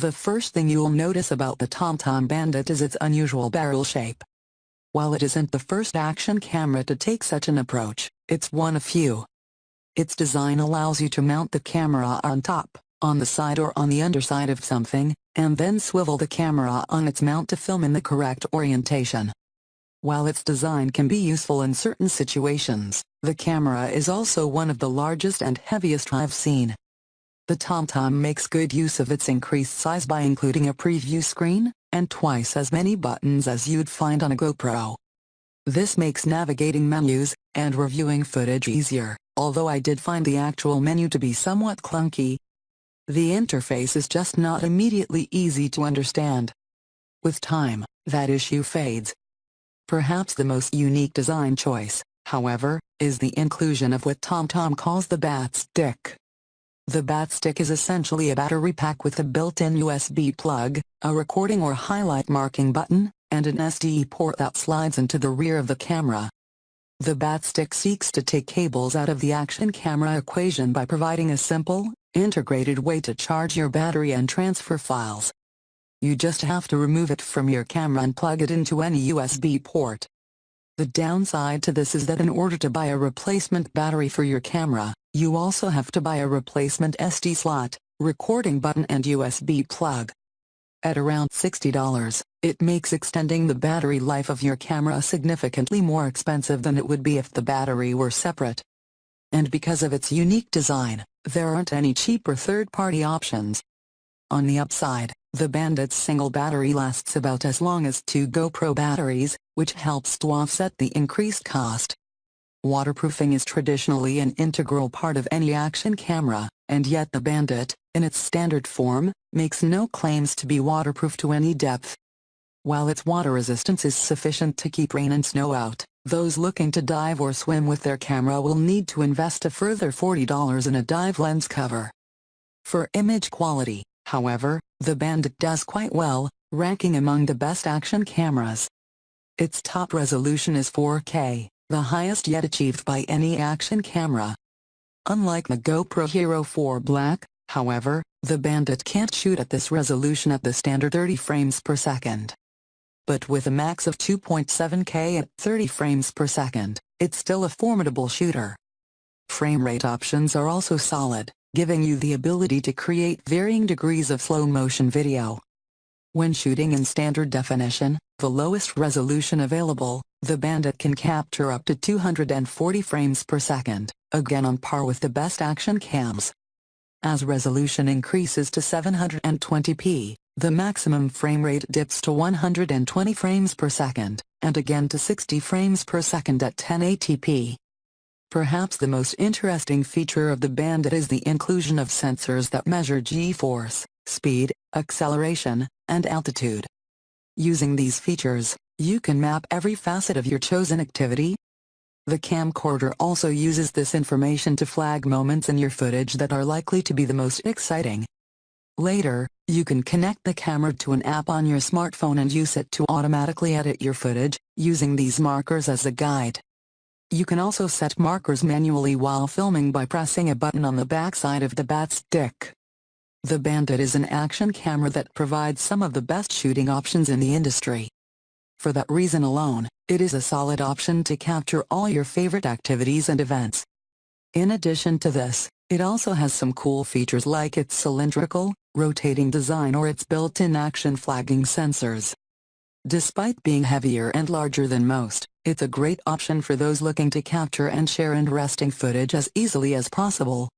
The first thing you'll notice about the TomTom Bandit is its unusual barrel shape. While it isn't the first action camera to take such an approach, it's one of few. Its design allows you to mount the camera on top, on the side or on the underside of something, and then swivel the camera on its mount to film in the correct orientation. While its design can be useful in certain situations, the camera is also one of the largest and heaviest I've seen. The TomTom makes good use of its increased size by including a preview screen, and twice as many buttons as you'd find on a GoPro. This makes navigating menus, and reviewing footage easier, although I did find the actual menu to be somewhat clunky. The interface is just not immediately easy to understand. With time, that issue fades. Perhaps the most unique design choice, however, is the inclusion of what TomTom calls the Batt-stick. The Batt-stick is essentially a battery pack with a built-in USB plug, a recording or highlight marking button, and an SD port that slides into the rear of the camera. The Batt-stick seeks to take cables out of the action camera equation by providing a simple, integrated way to charge your battery and transfer files. You just have to remove it from your camera and plug it into any USB port. The downside to this is that in order to buy a replacement battery for your camera, you also have to buy a replacement SD slot, recording button and USB plug. At around $60, it makes extending the battery life of your camera significantly more expensive than it would be if the battery were separate. And because of its unique design, there aren't any cheaper third-party options. On the upside, the Bandit's single battery lasts about as long as 2 GoPro batteries, which helps to offset the increased cost. Waterproofing is traditionally an integral part of any action camera, and yet the Bandit, in its standard form, makes no claims to be waterproof to any depth. While its water resistance is sufficient to keep rain and snow out, those looking to dive or swim with their camera will need to invest a further $40 in a dive lens cover. For image quality, however, the Bandit does quite well, ranking among the best action cameras. Its top resolution is 4K, the highest yet achieved by any action camera. Unlike the GoPro Hero 4 Black, however, the Bandit can't shoot at this resolution at the standard 30 frames per second. But with a max of 2.7K at 30 frames per second, it's still a formidable shooter. Frame rate options are also solid, giving you the ability to create varying degrees of slow-motion video. When shooting in standard definition, the lowest resolution available, the Bandit can capture up to 240 frames per second, again on par with the best action cams. As resolution increases to 720p, the maximum frame rate dips to 120 frames per second, and again to 60 frames per second at 1080p. Perhaps the most interesting feature of the Bandit is the inclusion of sensors that measure G-force, speed, acceleration, and altitude. Using these features, you can map every facet of your chosen activity. The camcorder also uses this information to flag moments in your footage that are likely to be the most exciting. Later, you can connect the camera to an app on your smartphone and use it to automatically edit your footage, using these markers as a guide. You can also set markers manually while filming by pressing a button on the backside of the Batt-stick. The Bandit is an action camera that provides some of the best shooting options in the industry. For that reason alone, it is a solid option to capture all your favorite activities and events. In addition to this, it also has some cool features like its cylindrical, rotating design or its built-in action flagging sensors. Despite being heavier and larger than most, it's a great option for those looking to capture and share interesting footage as easily as possible.